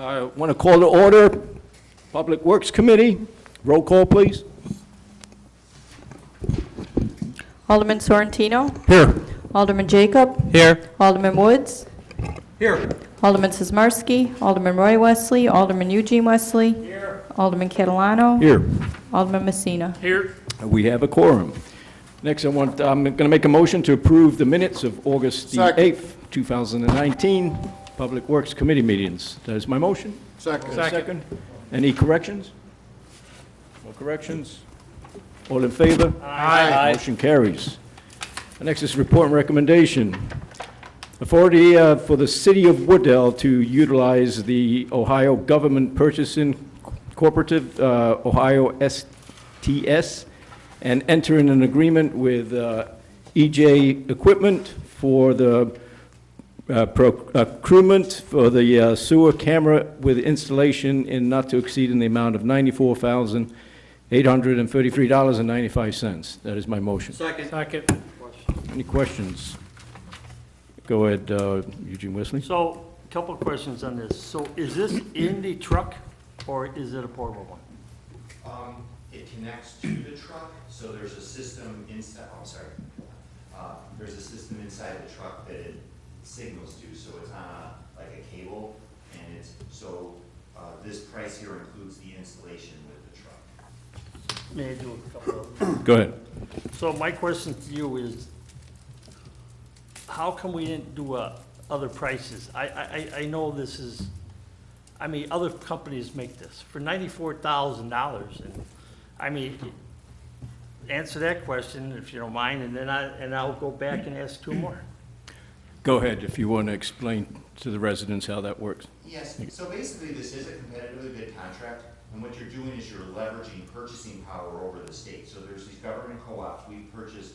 I want to call to order Public Works Committee. Roll call, please. Alderman Sorrentino, Here. Alderman Jacob, Here. Alderman Woods, Here. Alderman Sizmarsky, Alderman Roy Wesley, Alderman Eugene Wesley, Alderman Catalano, Here. Alderman Messina. Here. We have a quorum. Next, I'm going to make a motion to approve the minutes of August the 8th, 2019, Public Works Committee meetings. That is my motion. Second. Any corrections? No corrections? All in favor? Aye. Motion carries. The next is report and recommendation. Authority for the City of Woodell to utilize the Ohio Government Purchasing Cooperative, Ohio STS, and enter in an agreement with EJ Equipment for the procurement for the sewer camera with installation in not to exceed in the amount of $94,833.95. That is my motion. Second. Any questions? Go ahead, Eugene Wesley. So, a couple of questions on this. So is this in the truck, or is it a portable one? It connects to the truck, so there's a system inside, there's a system inside the truck that it signals to, so it's on like a cable, and it's, so this price here includes the installation with the truck. May I do a couple of? Go ahead. So my question to you is, how come we didn't do other prices? I know this is, I mean, other companies make this for $94,000, and, I mean, answer that question if you don't mind, and then I'll go back and ask two more. Go ahead if you want to explain to the residents how that works. Yes, so basically this is a competitively bid contract, and what you're doing is you're leveraging purchasing power over the state. So there's these government co-ops, we purchased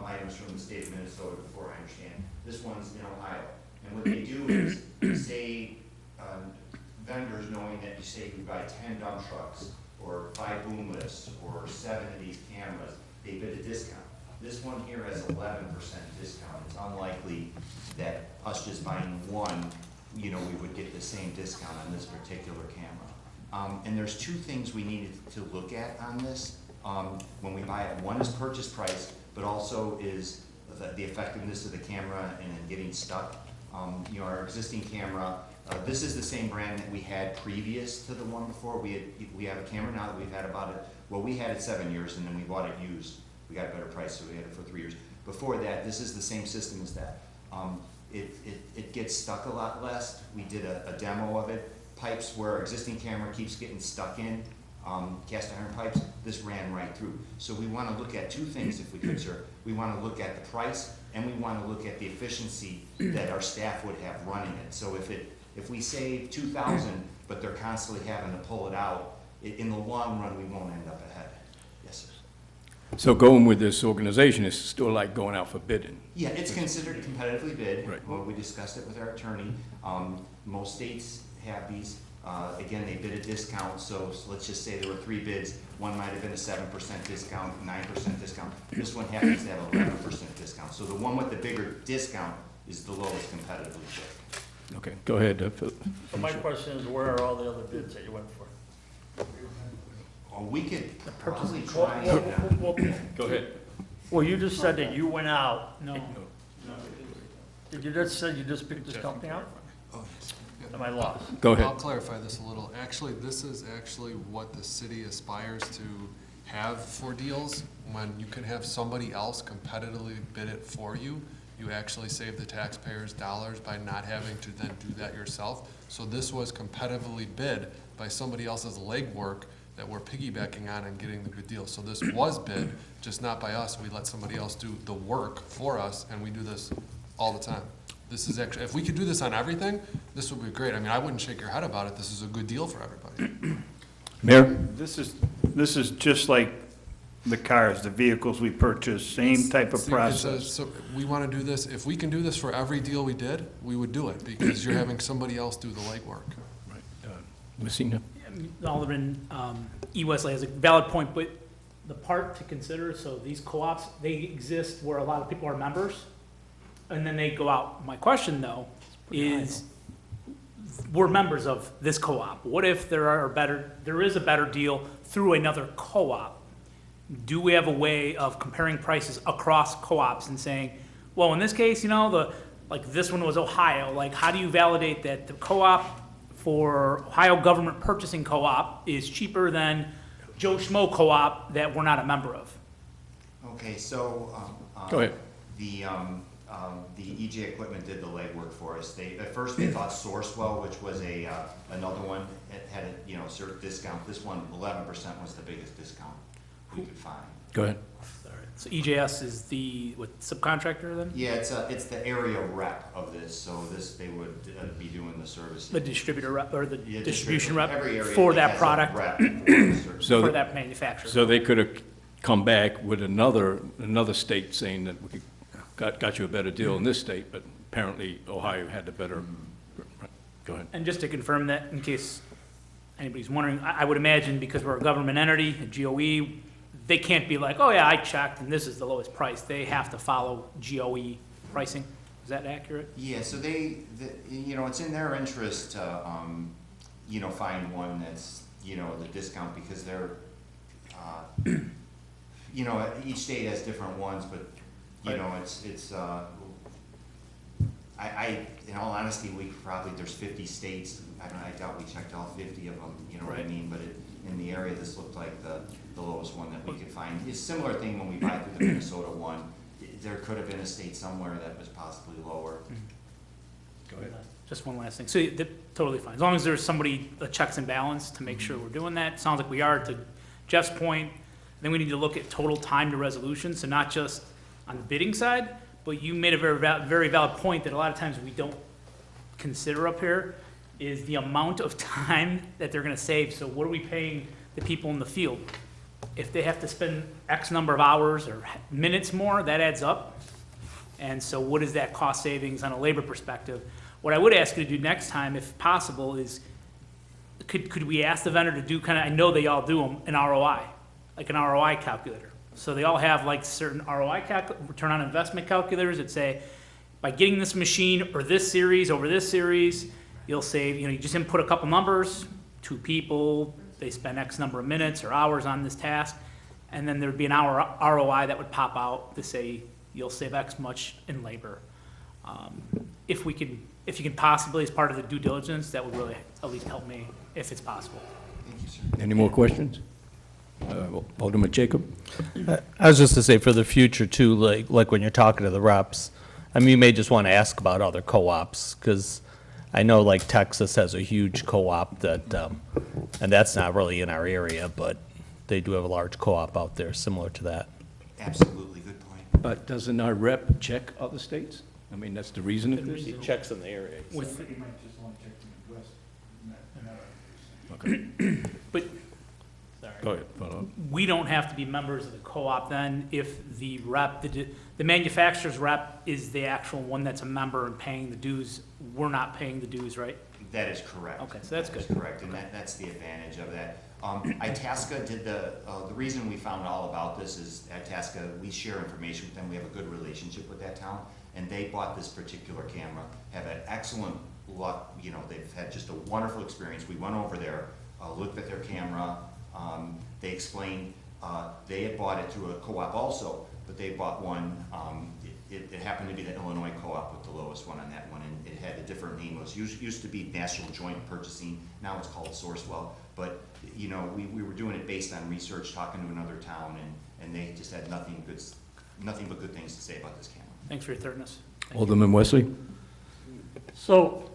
items from the state of Minnesota before, I understand. This one's in Ohio. And what they do is, say, vendors knowing that you say you buy 10 dump trucks, or 5 boom lifts, or 7 of these cameras, they bid a discount. This one here has 11% discount. It's unlikely that us just buying one, we would get the same discount on this particular camera. And there's two things we needed to look at on this when we buy it. One is purchase price, but also is the effectiveness of the camera and then getting stuck. Our existing camera, this is the same brand that we had previous to the one before. We have a camera now that we've had we had it 7 years, and then we bought it used. We got a better price, so we had it for 3 years. Before that, this is the same system as that. It gets stuck a lot less. We did a demo of it. Pipes where our existing camera keeps getting stuck in, cast iron pipes, this ran right through. So we want to look at two things if we could, sir. We want to look at the price, and we want to look at the efficiency that our staff would have running it. So if we save $2,000, but they're constantly having to pull it out, in the long run, we won't end up ahead. Yes, sir. So going with this organization is still like going out for bidding. Yeah, it's considered competitively bid. Right. Well, we discussed it with our attorney. Most states have these. Again, they bid a discount, so let's just say there were 3 bids. One might have been a 7% discount, 9% discount. This one happens to have 11% discount. So the one with the bigger discount is the lowest competitively bid. Okay, go ahead. So my question is, where are all the other bids that you went for? We could probably try it. Go ahead. Well, you just said that you went out. No. Did you just say you just picked this company out? Oh, yes. Am I lost? Go I'll ahead. clarify this a little. Actually, this is actually what the city aspires to have for deals. When you can have somebody else competitively bid it for you, you actually save the taxpayers dollars by not having to then do that yourself. So this was competitively bid by somebody else's legwork that we're piggybacking on and getting the good deal. So this was bid, just not by us. We let somebody else do the work for us, and we do this all the time. This is actually, if we could do this on everything, this would be great. I mean, I wouldn't shake your head about it. This is a good deal for everybody. Mayor? This is just like the cars, the vehicles we purchase, same type of process. So we want to do this, if we can do this for every deal we did, we would do it, because you're having somebody else do the legwork. Right. Messina? Alderman E. Wesley has a valid point, but the part to consider, so these co-ops, they exist where a lot of people are members, and then they go out. My question, though, is we're members of this co-op. What if there is a better deal through another co-op? Do we have a way of comparing prices across co-ops and saying, well, in this case, like this one was Ohio, like how do you validate that the co-op for Ohio Government Purchasing Co-op is cheaper than Joe Schmo Co-op that we're not a member of? Okay, so, Go ahead. the EJ Equipment did the legwork for us. At first they thought Sourcewell, which was another one, it had a, certain discount. This one, 11% was the biggest discount we could find. Go ahead. So EJS is the, subcontractor then? Yeah, it's the area rep of this, so they would be doing the service. The distributor rep, or the Yeah, distribution rep every area for that that has a product, rep for the service. So for the- that manufacturer? So they could have come back with another state saying that we got you a better deal in this state, but apparently Ohio had the better. Go ahead. And just to confirm that, in case anybody's wondering, I would imagine because we're a government entity, a GOE, they can't be like, oh yeah, I checked and this is the lowest price. They have to follow GOE pricing. Is that accurate? Yeah, so it's in their interest to, find one that's, the discount because they're, each state has different ones, but, in all honesty, there's 50 states. I doubt we checked all 50 of them, you know what I Right. mean? But in the area, this looked like the lowest one that we could find. It's a similar thing when we buy through the Minnesota one. There could have been a state somewhere that was possibly lower. Go ahead. Just one last thing. So totally fine. As long as there's somebody, a checks and balance to make sure we're doing that. Sounds like we are. To Jeff's point, then we need to look at total time to resolution. So not just on the bidding side, but you made a very valid point that a lot of times we don't consider up here is the amount of time that they're gonna save. So what are we paying the people in the field? If they have to spend X number of hours or minutes more, that adds up. And so what is that cost savings on a labor perspective? What I would ask you to do next time, if possible, is could we ask the vendor to do I know they all do them, an ROI, like an ROI calculator. So they all have like certain ROI return on investment calculators that say, by getting this machine or this series over this series, you'll save, you just input a couple numbers, 2 people, they spend X number of minutes or hours on this task, and then there'd be an hour ROI that would pop out to say, you'll save X much in labor. If you can possibly, as part of the due diligence, that would really at least help me, if it's possible. Thank you, sir. Any more questions? Alderman Jacob? I was just to say for the future too, like when you're talking to the reps, you may just want to ask about other co-ops, because I know like Texas has a huge co-op that, and that's not really in our area, but they do have a large co-op out there similar to that. Absolutely, good point. But doesn't our rep check other states? That's the reason of this? He checks in the area. With, You might just want to check the Midwest, but, sorry. Go ahead, follow up. We don't have to be members of the co-op then if the rep, the manufacturer's rep is the actual one that's a member and paying the dues. We're not paying the dues, right? That is correct. Okay, so that's That is good. correct, and that's the advantage of that. Itasca did the reason we found all about this is Itasca, we share information with them, we have a good relationship with that town, and they bought this particular camera, have had excellent luck, they've had just a wonderful experience. We went over there, looked at their camera, they explained, they had bought it through a co-op also, but they bought one, it happened to be the Illinois co-op with the lowest one on that one, and it had a different name. It was used to be National Joint Purchasing, now it's called Sourcewell. But, we were doing it based on research, talking to another town, and they just had nothing but good things to say about this camera. Thanks for your thirdness. Alderman Wesley? So,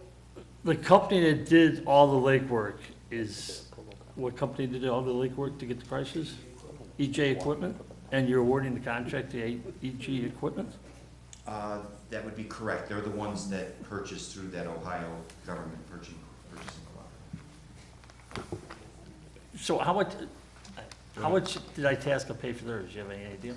the company that did all the legwork what company did all the legwork to get the prices? EJ Equipment? And you're awarding the contract to EJ Equipment? That would be correct. They're the ones that purchased through that Ohio government purchasing co-op. So how much did Itasca pay for theirs? Do you have any idea?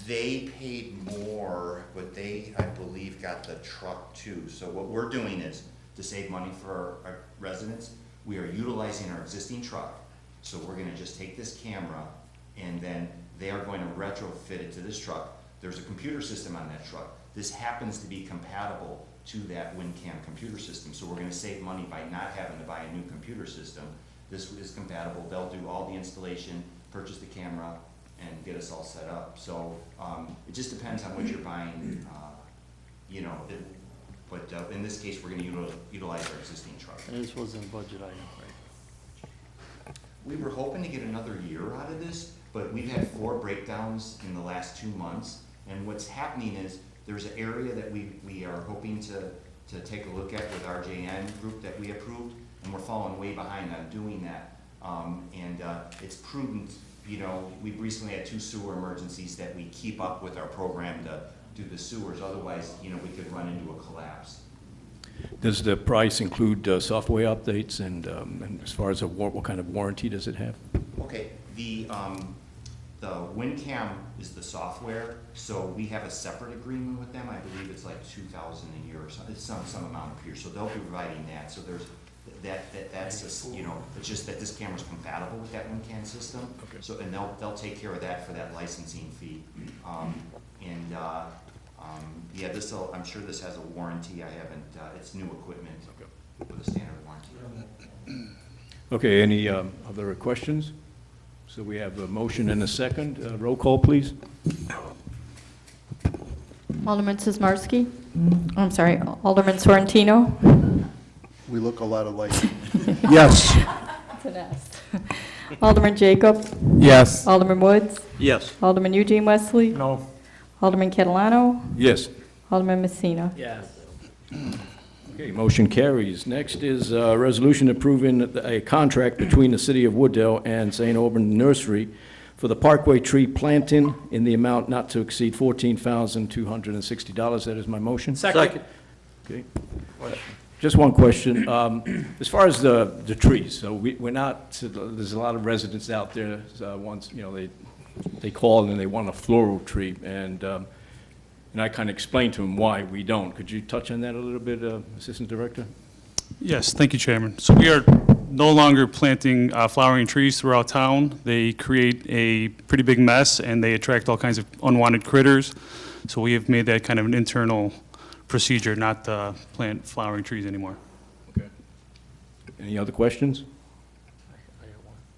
They paid more, but they, I believe, got the truck too. So what we're doing is, to save money for our residents, we are utilizing our existing truck. So we're gonna just take this camera, and then they are going to retrofit it to this truck. There's a computer system on that truck. This happens to be compatible to that WinCam computer system. So we're gonna save money by not having to buy a new computer system. This is compatible, they'll do all the installation, purchase the camera, and get us all set up. So, it just depends on what you're buying, you know, but in this case, we're gonna utilize our existing truck. And this wasn't a budget item, right? We were hoping to get another year out of this, but we've had 4 breakdowns in the last 2 months. And what's happening is, there's an area that we are hoping to take a look at with our JN group that we approved, and we're falling way behind on doing that. It's prudent, you know, we've recently had 2 sewer emergencies that we keep up with our program to do the sewers, otherwise, you know, we could run into a collapse. Does the price include software updates, and as far as what kind of warranty does it have? Okay, the WinCam is the software, so we have a separate agreement with them. I believe it's like $2,000 a year or something, it's some amount per year, so they'll be providing that. So there's, that's, you know, it's just that this camera's compatible with that WinCam system. Okay. So, and they'll take care of that for that licensing fee. Yeah, I'm sure this has a warranty. I haven't, it's new equipment with a standard warranty. Okay, any other questions? So we have a motion and a second. Roll call, please. Alderman Sizmarsky? I'm sorry, Alderman Sorrentino? We look a lot alike. Yes. It's an S. Alderman Jacob? Yes. Alderman Woods? Yes. Alderman Eugene Wesley? No. Alderman Catalano? Yes. Alderman Messina? Yes. Okay, motion carries. Next is a resolution approving a contract between the City of Wooddale and St. Auburn Nursery for the Parkway tree planting in the amount not to exceed $14,260. That is my motion. Second. Okay. Just one question. As far as the trees, so we're not, there's a lot of residents out there, once, you know, they call and they want a floral tree, and I kind of explained to them why we don't. Could you touch on that a little bit, Assistant Director? Yes, thank you, Chairman. So we are no longer planting flowering trees throughout town. They create a pretty big mess, and they attract all kinds of unwanted critters. So we have made that kind of an internal procedure not to plant flowering trees anymore. Okay. Any other questions?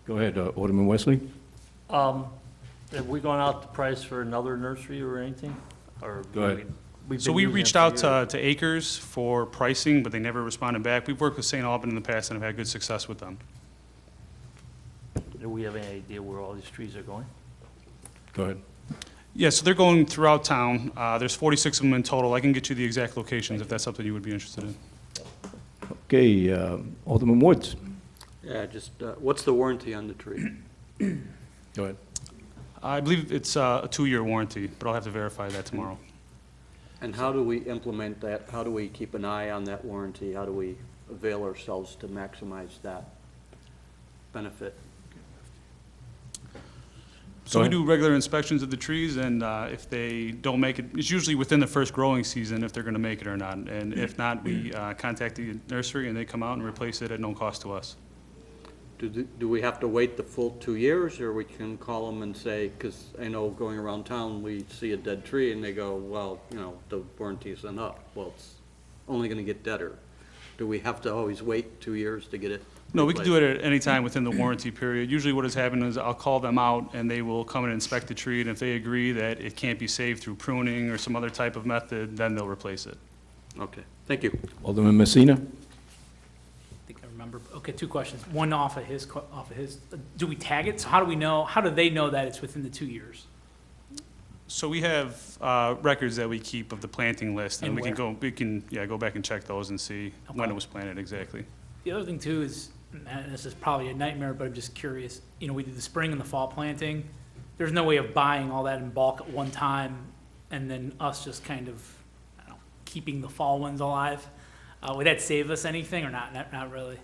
Go ahead, Alderman Wesley. Have we gone out to price for another nursery or anything? Or Go ahead. we've So been we using reached them for out years? to Acres for pricing, but they never responded back. We've worked with St. Albans in the past and have had good success with them. Do we have any idea where all these trees are going? Go ahead. Yeah, so they're going throughout town. There's 46 of them in total. I can get you the exact locations if that's something you would be interested in. Okay, Alderman Woods. Yeah, just, what's the warranty on the tree? Go ahead. I believe it's a 2-year warranty, but I'll have to verify that tomorrow. And how do we implement that? How do we keep an eye on that warranty? How do we avail ourselves to maximize that benefit? So Go we ahead. do regular inspections of the trees, and if they don't make it, it's usually within the first growing season if they're going to make it or not. And if not, we contact the nursery, and they come out and replace it at no cost to us. Do we have to wait the full 2 years, or we can call them and say, because I know going around town, we see a dead tree, and they go, well, you know, the warranty isn't up. Well, it's only going to get deader. Do we have to always wait 2 years to get it? No, we can do it at any time within the warranty period. Usually what has happened is I'll call them out, and they will come and inspect the tree, and if they agree that it can't be saved through pruning or some other type of method, then they'll replace it. Okay, thank you. Alderman Messina. I think I remember. Okay, 2 questions. One off of his, do we tag it? So how do we know, how do they know that it's within the 2 years? So we have records that we keep of the planting list, and And we can where? go back and check those and see when Okay. it was planted exactly. The other thing too is, and this is probably a nightmare, but I'm just curious, you know, we did the spring and the fall planting. There's no way of buying all that in bulk at one time and then us just kind of, I don't know, keeping the fall ones alive. Would that save us anything or not? Not really.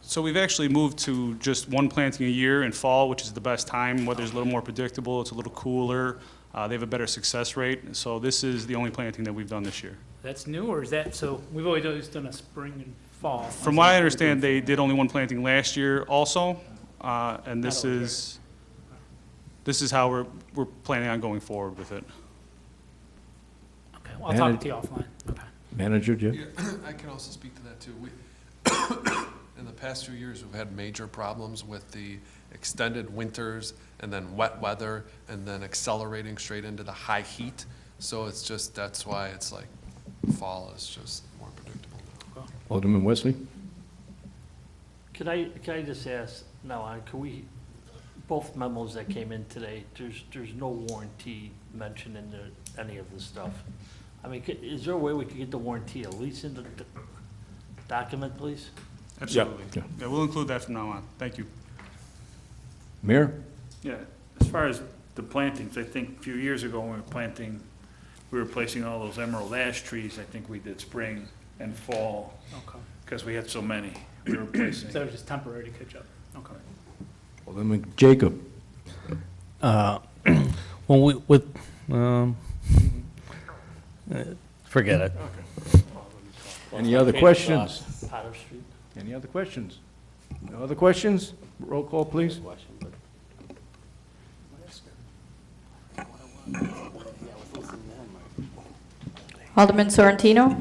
So we've actually moved to just one planting a year in fall, which is the best time. Weather's a little more predictable, it's a little cooler. They have a better success rate. So this is the only planting that we've done this year. That's new, or is that, so we've always done a spring and fall? From what I understand, they did only one planting last year also, and this That'll is how we're planning on going forward with it. Okay, well, I'll talk to you offline. Okay. Manager, Jeff? Yeah, I can also speak to that too. In the past few years, we've had major problems with the extended winters and then wet weather and then accelerating straight into the high heat. So it's just, that's why it's like fall is just more predictable now. Alderman Wesley? Can I just ask, now, can we, both memos that came in today, there's no warranty mentioned in any of this stuff. I mean, is there a way we could get the warranty at least in the document, please? Absolutely. Yeah. Yeah, we'll include that from now on. Thank you. Mayor? Yeah, as far as the plantings, I think a few years ago when we were planting, we were placing all those emerald ash trees. I think we did spring and fall Okay. because we had so many. We were placing. So it was just temporary to catch up. Okay. Alderman Jacob? Well, forget it. Any other questions? Potter Street? Any other questions? No other questions? Roll call, please. Alderman Sorrentino?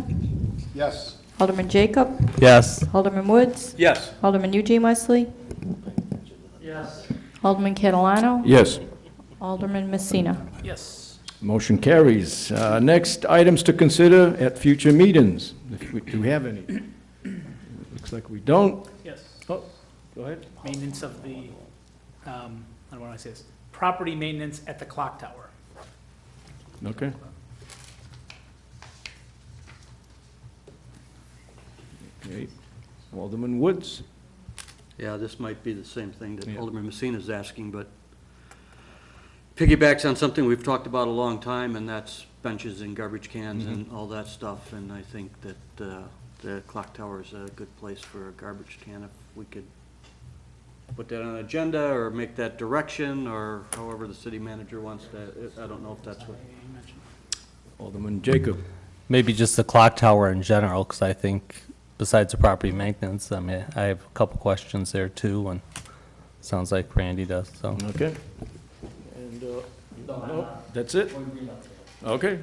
Yes. Alderman Jacob? Yes. Alderman Woods? Yes. Alderman Eugene Wesley? Yes. Alderman Catalano? Yes. Alderman Messina? Yes. Motion carries. Next, items to consider at future meetings. Do we have any? Looks like we don't. Yes. Oh, go ahead. Maintenance of the, I don't want to say this, property maintenance at the clock tower. Okay. Okay. Alderman Woods? Yeah, this might be the same thing that Yeah. Alderman Messina is asking, but piggybacks on something we've talked about a long time, and that's benches and garbage cans and all that stuff. And I think that the clock tower is a good place for a garbage can. If we could put that on an agenda or make that direction, or however the city manager wants to, I don't know if that's what. You mentioned. Alderman Jacob? Maybe just the clock tower in general, because I think besides the property maintenance, I mean, I have a couple questions there too, and sounds like Randy does, so. Okay. And, no, that's it? Okay.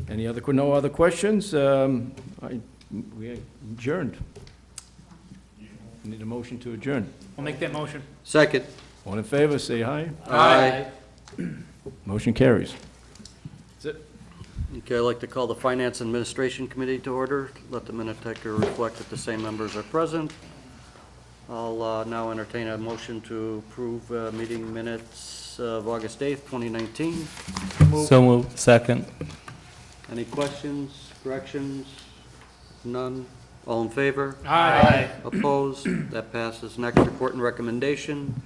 Any other, no other questions? We adjourned. Need a motion to adjourn. We'll make that motion. Second. All in favor, say aye. Aye. Motion carries. That's it. Okay, I'd like to call the Finance Administration Committee to order. Let the minute taker reflect that the same members are present. I'll now entertain a motion to approve meeting minutes of August 8th, 2019. So moved. Second. Any questions, corrections? None? All in favor? Aye. Opposed? That passes. Next, report and recommendation.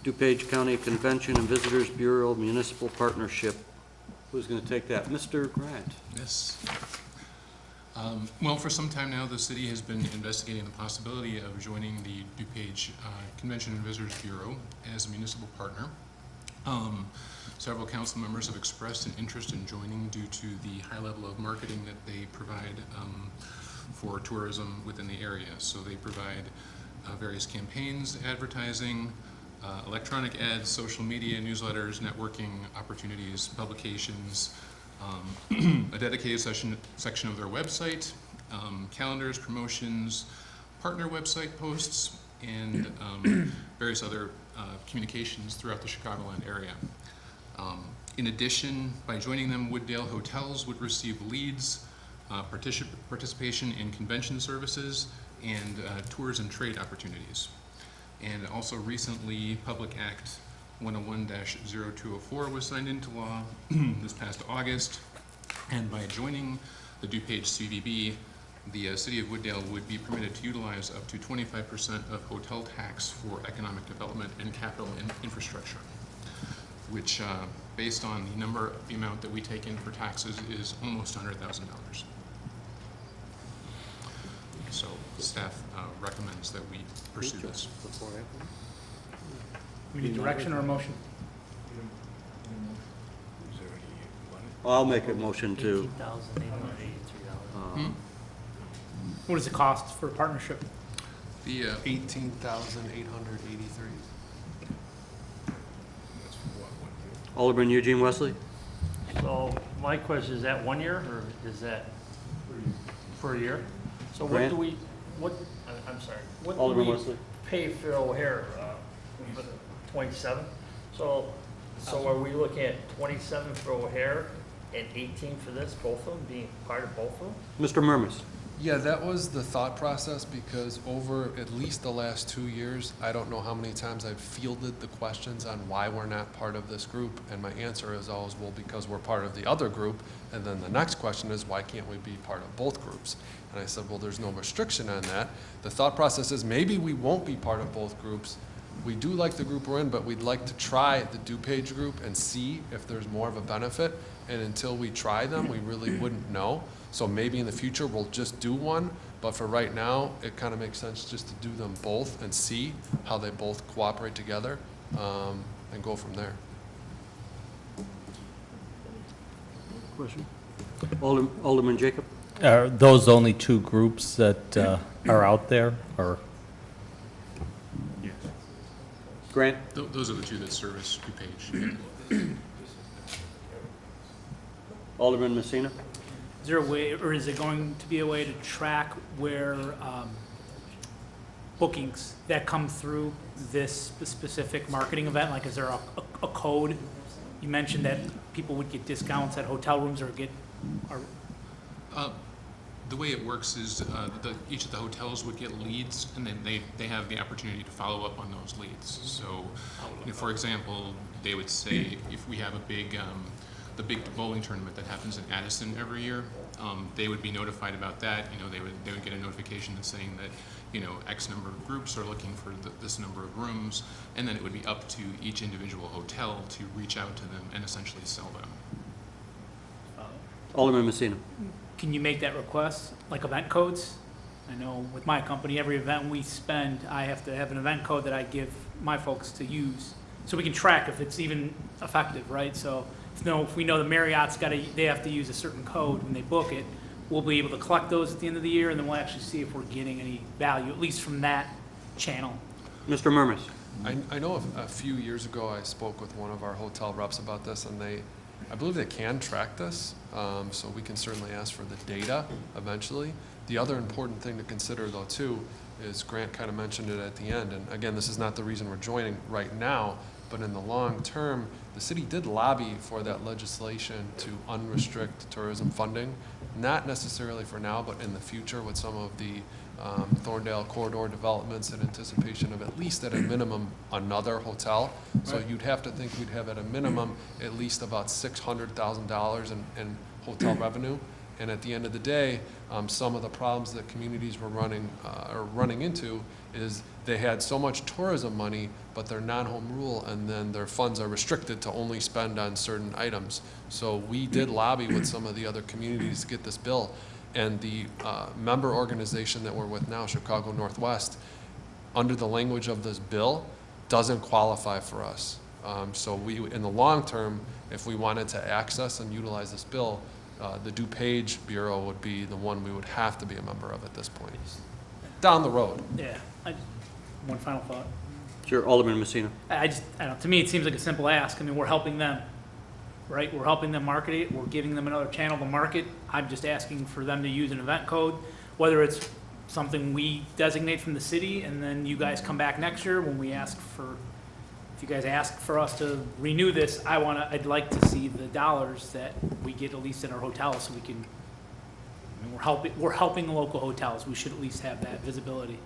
DuPage County Convention and Visitors Bureau Municipal Partnership. Who's going to take that? Mr. Grant. Yes. Well, for some time now, the city has been investigating the possibility of joining the DuPage Convention and Visitors Bureau as a municipal partner. Several council members have expressed an interest in joining due to the high level of marketing that they provide for tourism within the area. So they provide various campaigns, advertising, electronic ads, social media, newsletters, networking opportunities, publications, a dedicated section of their website, calendars, promotions, partner website posts, and various other communications throughout the Chicagoland area. In addition, by joining them, Wooddale Hotels would receive leads, participation in convention services, and tours and trade opportunities. And also recently, Public Act 101-0204 was signed into law this past August. And by joining the DuPage CVB, the City of Wooddale would be permitted to utilize up to 25% of hotel tax for economic development and capital infrastructure, which, based on the amount that we take in for taxes, is almost $100,000. So staff recommends that we pursue this. We need direction or a motion? I'll make a motion to, $18,883. What does it cost for a partnership? The $18,883. Alderman Eugene Wesley? So my question, is that 1 year, or is that per year. So what Grant? do we, I'm sorry, what do Alderman we Wesley. pay for O'Hare? 27? So are we looking at 27 for O'Hare and 18 for this, both of them, being part of both of them? Mr. Murmas. Yeah, that was the thought process, because over at least the last 2 years, I don't know how many times I've fielded the questions on why we're not part of this group, and my answer is always, well, because we're part of the other group, and then the next question is, why can't we be part of both groups? And I said, well, there's no restriction on that. The thought process is, maybe we won't be part of both groups. We do like the group we're in, but we'd like to try the DuPage group and see if there's more of a benefit, and until we try them, we really wouldn't know. So maybe in the future, we'll just do one, but for right now, it kind of makes sense just to do them both and see how they both cooperate together, and go from there. Question? Alderman Jacob? Are those the only two groups that are out there, or? Grant? Those are the two that service DuPage. Alderman Messina? Is there a way, or is it going to be a way to track where bookings that come through this specific marketing event? Like, is there a code? You mentioned that people would get discounts at hotel rooms or get, or The way it works is each of the hotels would get leads, and then they have the opportunity to follow up on those leads. So, for example, they would say if we have a big, the big bowling tournament that happens in Addison every year, they would be notified about that. They would get a notification that's saying that X number of groups are looking for this number of rooms, and then it would be up to each individual hotel to reach out to them and essentially sell them. Alderman Messina? can you make that request, like event codes? I know with my company, every event we spend, I have to have an event code that I give my folks to use, so we can track if it's even effective, right? So if we know the Marriott's they have to use a certain code when they book it, we'll be able to collect those at the end of the year, and then we'll actually see if we're getting any value, at least from that channel. Mr. Murmas. I know a few years ago I spoke with one of our hotel reps about this, and I believe they can track this, so we can certainly ask for the data eventually. The other important thing to consider, though, too, is Grant kind of mentioned it at the end, and again, this is not the reason we're joining right now, but in the long term, the city did lobby for that legislation to unrestrict tourism funding, not necessarily for now, but in the future with some of the Thorndale corridor developments in anticipation of at least at a minimum another hotel. So you'd have to think we'd have at a minimum at least about $600,000 in hotel revenue. And at the end of the day, some of the problems that communities were running into is they had so much tourism money, but they're non-home rule, and then their funds are restricted to only spend on certain items. So we did lobby with some of the other communities to get this bill. And the member organization that we're with now, Chicago Northwest, under the language of this bill, doesn't qualify for us. So we, in the long term, if we wanted to access and utilize this bill, the DuPage Bureau would be the one we would have to be a member of at this point, down the road. Yeah. One final thought. Sure, Alderman Messina. I don't know, to me, it seems like a simple ask. I mean, we're helping them, right? We're helping them market it. We're giving them another channel to market. I'm just asking for them to use an event code, whether it's something we designate from the city, and then you guys come back next year when we ask for, if you guys ask for us to renew this, I'd like to see the dollars that we get at least in our hotels, so we can, I mean, we're helping the local hotels. We should at least have that visibility.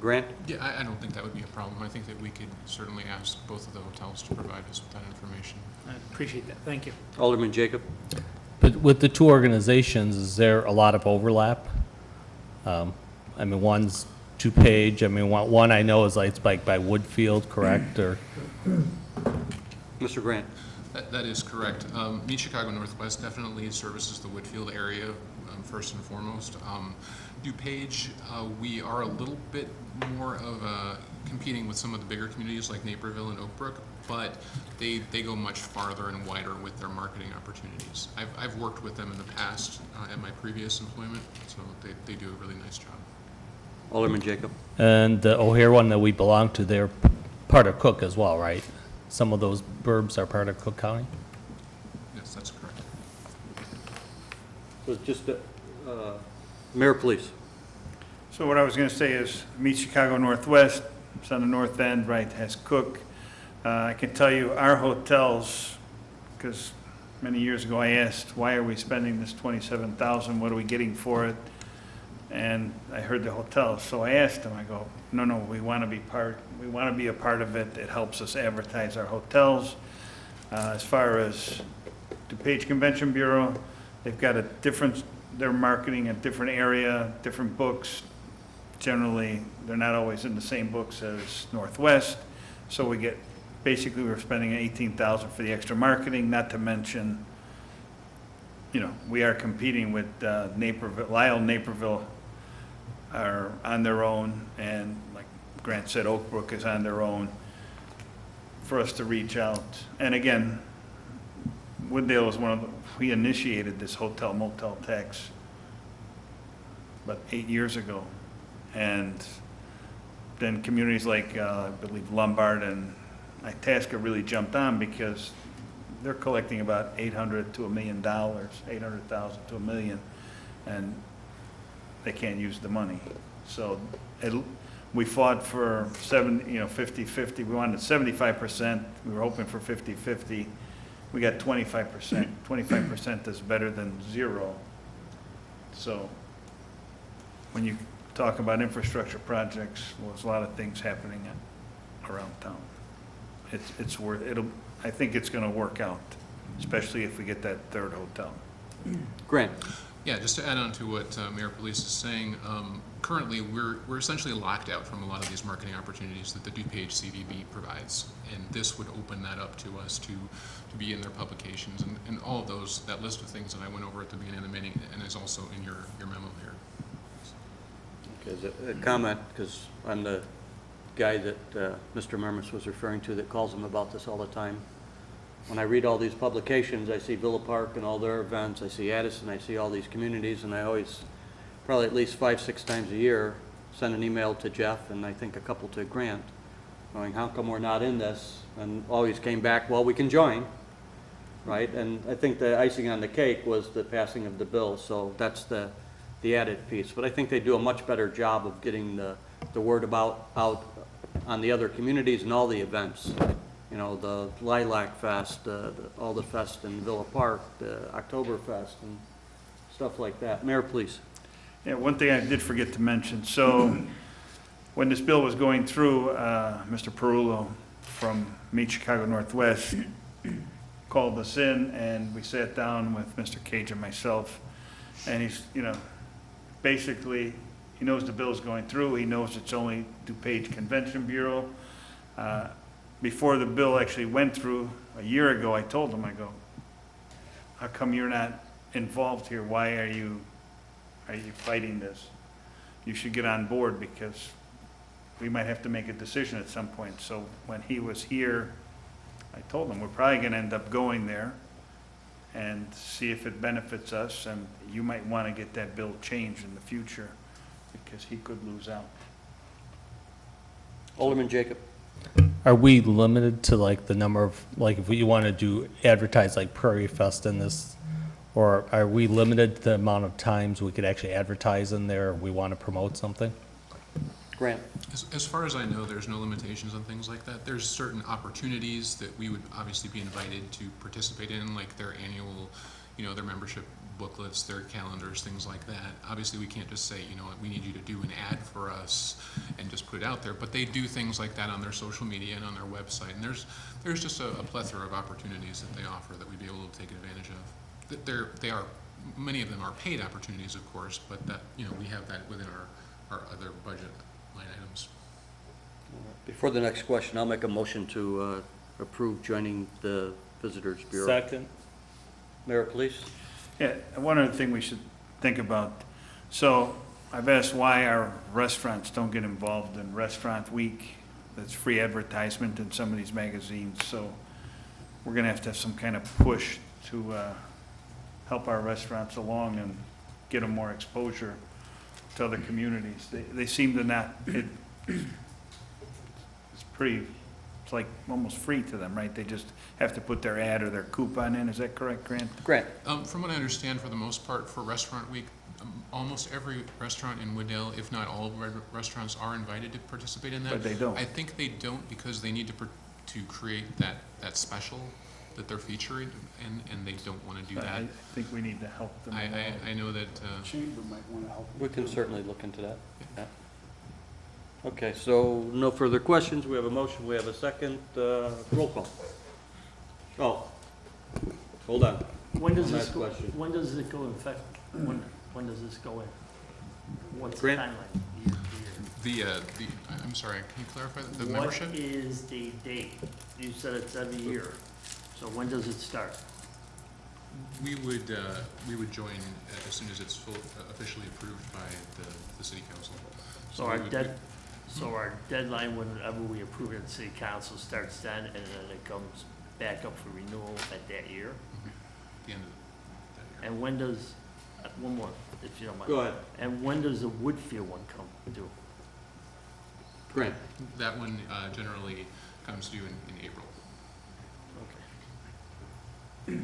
Grant? Yeah, I don't think that would be a problem. I think that we could certainly ask both of the hotels to provide us with that information. I appreciate that. Thank you. Alderman Jacob? But with the two organizations, is there a lot of overlap? I mean, one's DuPage. I mean, one I know is like it's like by Woodfield, correct? Or Mr. Grant? That is correct. Meet Chicago Northwest definitely services the Woodfield area first and foremost. DuPage, we are a little bit more of competing with some of the bigger communities like Naperville and Oak Brook, but they go much farther and wider with their marketing opportunities. I've worked with them in the past at my previous employment, so they do a really nice job. Alderman Jacob? and the O'Hare one that we belong to, they're part of Cook as well, right? Some of those burbs are part of Cook County. Yes, that's correct. So just Mayor, please. So what I was going to say is, Meet Chicago Northwest, it's on the north end, right, has Cook. I can tell you, our hotels, because many years ago I asked, why are we spending this $27,000, what are we getting for it? And I heard the hotels, so I asked them, I go, no, we want to be a part of it, it helps us advertise our hotels. As far as DuPage Convention Bureau, they've got they're marketing a different area, different books. Generally, they're not always in the same books as Northwest, so basically we're spending $18,000 for the extra marketing, not to mention, we are competing with Naperville, Lyle, Naperville are on their own, and like Grant said, Oak Brook is on their own for us to reach out. And again, Wooddale was we initiated this hotel motel tax about 8 years ago. And then communities like, I believe Lombard and Itasca really jumped on because they're collecting about $800,000 to $1 million, $800,000 to $1 million, and they can't use the money. So we fought for 50-50. We wanted 75%. We were hoping for 50-50. We got 25%. 25% is better than zero. So when you talk about infrastructure projects, well, there's a lot of things happening around town. I think it's going to work out, especially if we get that third hotel. Grant. Yeah, just to add on to what Mayor Police is saying, currently we're essentially locked out from a lot of these marketing opportunities that the DuPage CVB provides, and this would open that up to us to be in their publications and all of those, that list of things that I went over at the beginning of the meeting and is also in your memo here. A comment, because I'm the guy that Mr. Mermis was referring to that calls him about this all the time. When I read all these publications, I see Villa Park and all their events, I see Addison, I see all these communities, and I always, probably at least 5-6 times a year, send an email to Jeff and I think a couple to Grant, going, how come we're not in this? And always came back, well, we can join, right? And I think the icing on the cake was the passing of the bill, so that's the added piece. But I think they do a much better job of getting the word out on the other communities and all the events. The Lilac Fest, all the fest in Villa Park, the Oktoberfest and stuff like that. Mayor, please. Yeah, one thing I did forget to mention. So when this bill was going through, Mr. Perullo from Meet Chicago Northwest called us in and we sat down with Mr. Cage and myself, and he's, basically, he knows the bill's going through. He knows it's only DuPage Convention Bureau. Before the bill actually went through a year ago, I told him, I go, how come you're not involved here? Why are you fighting this? You should get on board because we might have to make a decision at some point. So when he was here, I told him, we're probably going to end up going there and see if it benefits us, and you might want to get that bill changed in the future because he could lose out. Alderman Jacob. Are we limited to the number of, if we want to advertise like Prairie Fest in this, or are we limited to the amount of times we could actually advertise in there if we want to promote something? Grant. As far as I know, there's no limitations on things like that. There's certain opportunities that we would obviously be invited to participate in, like their annual, their membership booklets, their calendars, things like that. Obviously, we can't just say, we need you to do an ad for us and just put it out there, but they do things like that on their social media and on their website, and there's just a plethora of opportunities that they offer that we'd be able to take advantage of. Many of them are paid opportunities, of course, but that, we have that within our other budget line items. Before the next question, I'll make a motion to approve joining the Visitors Bureau. Second. Mayor, please. Yeah, one other thing we should think about. So I've asked why our restaurants don't get involved in Restaurant Week. That's free advertisement in some of these magazines. So we're going to have some kind of push to help our restaurants along and get them more exposure to other communities. They seem to not, it's like almost free to them, right? They just have to put their ad or their coupon in. Is that correct, Grant? Grant. From what I understand, for the most part, for Restaurant Week, Almost every restaurant in Wooddale, if not all restaurants, are invited to participate in that. But they don't. I think they don't because they need to create that special that they're featuring, and they don't want to do that. I think we need to help them. I know that, Chamber might want to help. We can certainly look into that. Yeah. Okay, so no further questions. We have a motion, we have a second. Roll call. Oh, hold on. When does One this last go, question. when does it go in effect? When does this go in? What's the Grant? timeline? I'm sorry, can you clarify the membership? What is the date? You said it's every year. So when does it start? We would join as soon as it's officially approved by the city council. So our deadline, whenever we approve it at city council, starts then, and then it comes back up for renewal at that year? The end of that year. And when does, one more, if you don't mind. Go ahead. And when does the Woodfield one come due? Grant. That one generally comes due in April. Okay.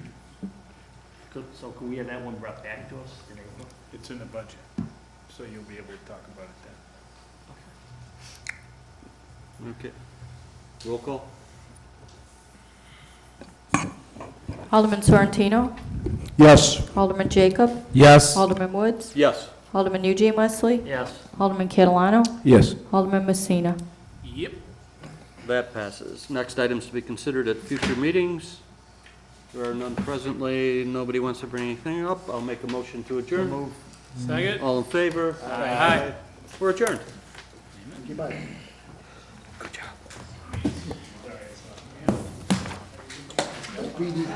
So can we have that one brought back to us in April? It's in the budget, so you'll be able to talk about it then. Okay. Roll call. Alderman Sorrentino? Yes. Alderman Jacob? Yes. Alderman Woods? Yes. Alderman Eugene Wesley? Yes. Alderman Catalano? Yes. Alderman Messina? Yep. That passes. Next items to be considered at future meetings. There are none presently. Nobody wants to bring anything up. I'll make a motion to adjourn. Second? All in favor? Aye. We're adjourned. We need